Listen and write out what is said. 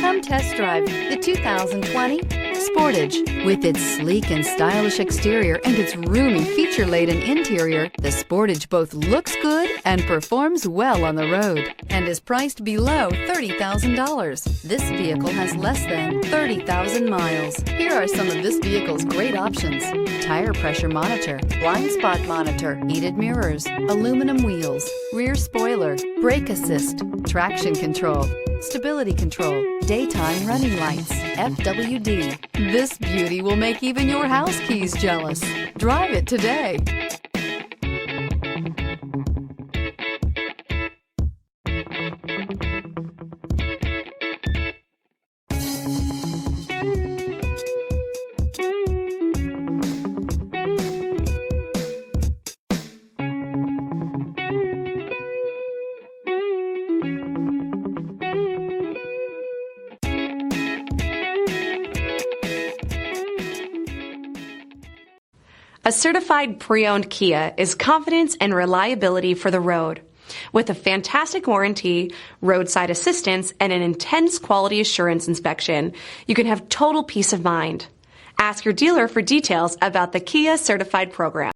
Come test drive the 2020 Sportage. With its sleek and stylish exterior and its roomy feature-laden interior, the Sportage both looks good and performs well on the road and is priced below $30,000. This vehicle has less than 30,000 miles. Here are some of this vehicle's great options: tire pressure monitor, blind spot monitor, heated mirrors, aluminum wheels, rear spoiler, brake assist, traction control, stability control, daytime running lights, FWD. This beauty will make even your house keys jealous. Drive it today. A certified pre-owned Kia is confidence and reliability for the road. With a fantastic warranty, roadside assistance, and an intense quality assurance inspection, you can have total peace of mind. Ask your dealer for details about the Kia Certified program.